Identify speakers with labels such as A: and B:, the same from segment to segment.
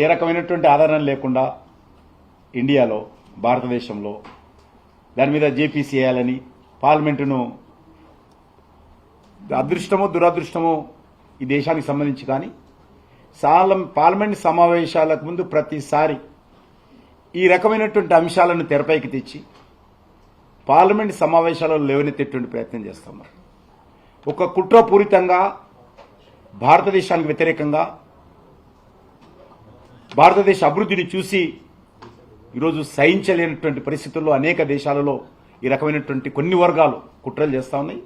A: ఏ రకమైనటువంటి ఆధారం లేకుండా ఇండియాలో భారతదేశంలో దాని మీద జేపీసీ చేయాలని పార్లమెంటును అదృష్టమో దురదృష్టమో ఈ దేశానికి సంబంధించి కానీ పార్లమెంట్ సమావేశాలకు ముందు ప్రతిసారి ఈ రకమైనటువంటి అంశాలను తెరపైకి తెచ్చి పార్లమెంట్ సమావేశాలలో లేవనెత్తేటువంటి ప్రయత్నం చేస్తున్నారు. ఒక కుట్రపూరితంగా భారతదేశానికి వ్యతిరేకంగా భారతదేశ అభివృద్ధిని చూసి ఈరోజు సహించలేనటువంటి పరిస్థితుల్లో అనేక దేశాలలో ఈ రకమైనటువంటి కొన్ని వర్గాలు కుట్రలు చేస్తూ ఉన్నాయి.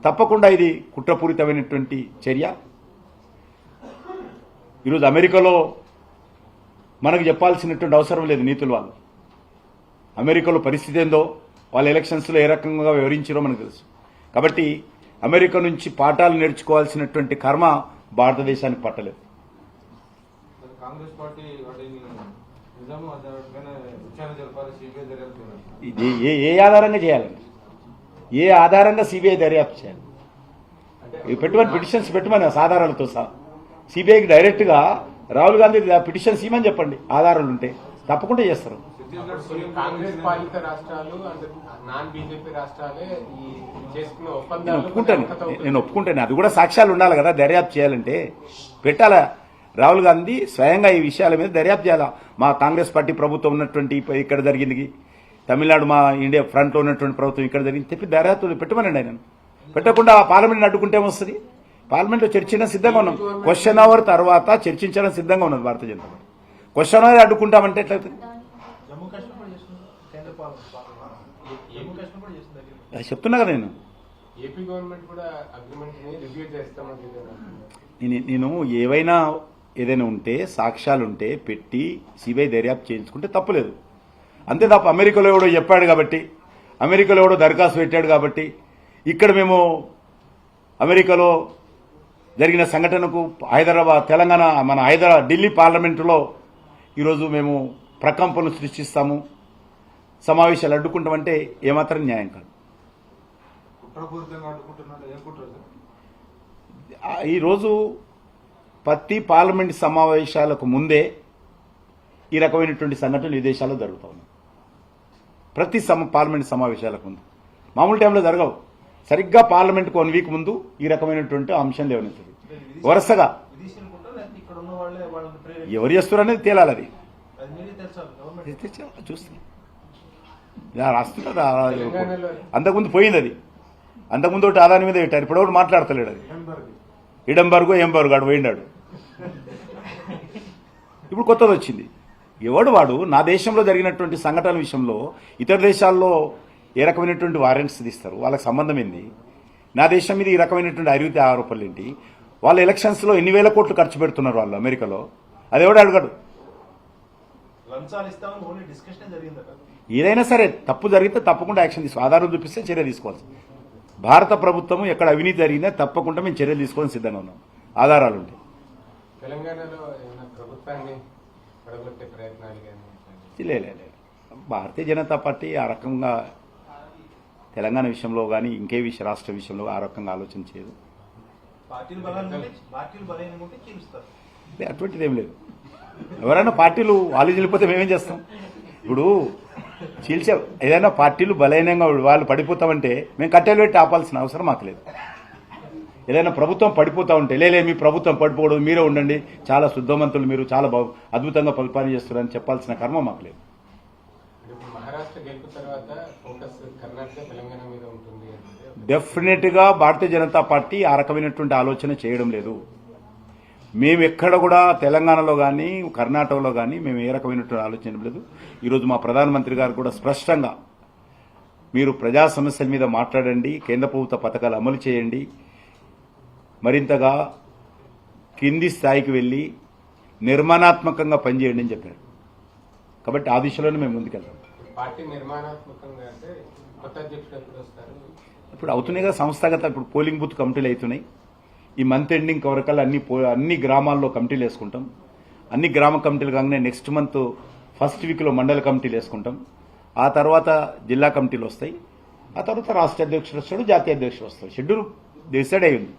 A: తప్పకుండా ఇది కుట్రపూరితమైనటువంటి చర్య. ఈరోజు అమెరికాలో మనకు చెప్పాల్సినటువంటి అవసరం లేదు. నీతులు వాళ్ళు అమెరికాలో పరిస్థితి ఏందో వాళ్ళ ఎలక్షన్స్లో ఏ రకంగా వివరించారో మనకు తెలుసు. కాబట్టి అమెరికా నుంచి పాఠాలు నేర్చుకోవాల్సినటువంటి కర్మ భారతదేశానికి పట్టలేదు. ఇది ఏ ఆధారంగా చేయాలండి? ఏ ఆధారంగా సిబిఐ దర్యాప్తు చేయాలి? పెట్టుమని పిటిషన్స్ పెట్టుమని ఆధారాలతో సహా సిబిఐకి డైరెక్ట్గా రాహుల్ గాంధీ పిటిషన్స్ ఇవ్వమని చెప్పండి. ఆధారాలు ఉంటే తప్పకుండా చేస్తారు.
B: కాంగ్రెస్ పాలిత రాష్ట్రాలు నాన్ బీజేపీ రాష్ట్రాలే
A: నేను ఒప్పుకుంటాను. అది కూడా సాక్ష్యాలు ఉండాలి కదా. దర్యాప్తు చేయాలంటే పెట్టాలా? రాహుల్ గాంధీ స్వయంగా ఈ విషయాల మీద దర్యాప్తు చేయాలా. మా కాంగ్రెస్ పార్టీ ప్రభుత్వం ఉన్నటువంటి ఇక్కడ జరిగింది, తమిళనాడు మా ఇండియా ఫ్రంట్లో ఉన్నటువంటి ప్రభుత్వం ఇక్కడ జరిగింది చెప్పి దర్యాప్తు పెట్టమనండి. ఆయన పెట్టకుండా పార్లమెంట్ని అడ్డుకుంటే ఏమొస్తుంది? పార్లమెంట్లో చర్చించడం సిద్ధంగా ఉన్నాం. క్వశ్చన్ అవర్ తర్వాత చర్చించడం సిద్ధంగా ఉన్నది భారతీయ జనతా పార్టీ. క్వశ్చన్ అవర్ అడ్డుకుంటామంటే ఎట్లయితుంది? చెప్తున్నా కదా నేను. నేను ఏదైనా ఉంటే సాక్ష్యాలుంటే పెట్టి సిబిఐ దర్యాప్తు చేయించుకుంటే తప్పులేదు. అంతే తప్ప అమెరికాలో ఎవడో చెప్పాడు కాబట్టి, అమెరికాలో ఎవడో దరఖాస్తు పెట్టాడు కాబట్టి, ఇక్కడ మేము అమెరికాలో జరిగిన సంఘటనకు హైదరాబాద్ తెలంగాణ మన ఢిల్లీ పార్లమెంటులో ఈరోజు మేము ప్రకంపనలు సృష్టిస్తాము, సమావేశాలు అడ్డుకుంటామంటే ఏమాత్రం న్యాయం కాదు. ఈరోజు ప్రతి పార్లమెంట్ సమావేశాలకు ముందే ఈ రకమైనటువంటి సంఘటనలు ఈ దేశాల్లో జరుగుతూ ఉన్నాయి. ప్రతి పార్లమెంట్ సమావేశాలకు ముందు మామూలు టైంలో జరగవు. సరిగ్గా పార్లమెంట్కు 1 వీక్ ముందు ఈ రకమైనటువంటి అంశం లేవనెత్తుంది. వరుసగా ఎవరు చేస్తున్నారనేది తేలాలి. అది చూస్తున్నాం, రాస్తున్నారు. అంతకుముందు పోయింది. అది అంతకుముందు ఒకటి ఆదాని మీద పెట్టారు. ఇప్పుడు ఒకటి మాట్లాడతలేడు. అది ఇడంబర్గో ఆడు పోయిండాడు. ఇప్పుడు కొత్తది వచ్చింది. ఎవడు వాడు నా దేశంలో జరిగినటువంటి సంఘటనల విషయంలో ఇతర దేశాల్లో ఏ రకమైనటువంటి వారెంట్స్ తీస్తారు? వాళ్ళకి సంబంధం ఏంది? నా దేశం మీద ఈ రకమైనటువంటి అవినీతి ఆరోపణలు ఏంటి? వాళ్ళ ఎలక్షన్స్లో ఎన్ని వేల కోట్లు ఖర్చు పెడుతున్నారు వాళ్ళు అమెరికాలో. అది ఎవడు అడగడు. ఏదైనా సరే తప్పు జరిగితే తప్పకుండా యాక్షన్ తీసుకోవాలి. ఆధారం చూపిస్తే చర్య తీసుకోవాలి. భారత ప్రభుత్వం ఎక్కడ అవినీతి జరిగినా తప్పకుండా మేము చర్యలు తీసుకోవాలని సిద్ధంగా ఉన్నాం. ఆధారాలు ఉంటాయి. లేదు, భారతీయ జనతా పార్టీ ఆ రకంగా తెలంగాణ విషయంలో కానీ ఇంకే రాష్ట్ర విషయంలో ఆ రకంగా ఆలోచన చేయదు. అటువంటిది ఏం లేదు. ఎవరైనా పార్టీలు వాళ్ళు వెళ్ళిపోతే మేమేం చేస్తాం? ఇప్పుడు చీల్చే ఏదైనా పార్టీలు బలహీనంగా వాళ్ళు పడిపోతామంటే మేము కట్టెలు పెట్టి ఆపాల్సిన అవసరం మాకు లేదు. ఏదైనా ప్రభుత్వం పడిపోతా ఉంటే లేలే మీ ప్రభుత్వం పడిపోవడం, మీరే ఉండండి, చాలా శుద్ధమంతులు, మీరు చాలా అద్భుతంగా పరిపాలన చేస్తున్నారని చెప్పాల్సిన కర్మ మాకు లేదు. డెఫినెట్ గా భారతీయ జనతా పార్టీ ఆ రకమైనటువంటి ఆలోచన చేయడం లేదు. మేము ఎక్కడ కూడా తెలంగాణలో కానీ కర్ణాటకలో కానీ మేము ఏ రకమైనటువంటి ఆలోచన లేదు. ఈరోజు మా ప్రధానమంత్రి గారు కూడా స్పష్టంగా మీరు ప్రజా సమస్యల మీద మాట్లాడండి, కేంద్ర ప్రభుత్వ పథకాలు అమలు చేయండి, మరింతగా కింది స్థాయికి వెళ్ళి నిర్మాణాత్మకంగా పనిచేయండి అని చెప్పారు. కాబట్టి ఆ దిశలోనే మేము ముందుకెళ్తాం. ఇప్పుడు అవుతున్నాయి కదా సంస్థాగత. ఇప్పుడు పోలింగ్ బూత్ కమిటీలు అవుతున్నాయి. ఈ మంత్ ఎండింగ్ వరకల్లా అన్ని గ్రామాల్లో కమిటీలు వేసుకుంటాం. అన్ని గ్రామ కమిటీలు కాగానే నెక్స్ట్ మంత్ ఫస్ట్ వీక్లో మండల కమిటీలు వేసుకుంటాం. ఆ తర్వాత జిల్లా కమిటీలు వస్తాయి. ఆ తర్వాత రాష్ట్ర అధ్యక్షుడు వస్తాడు, జాతీయ అధ్యక్షుడు వస్తాడు. షెడ్యూల్ డిసైడ్ అయ్యింది.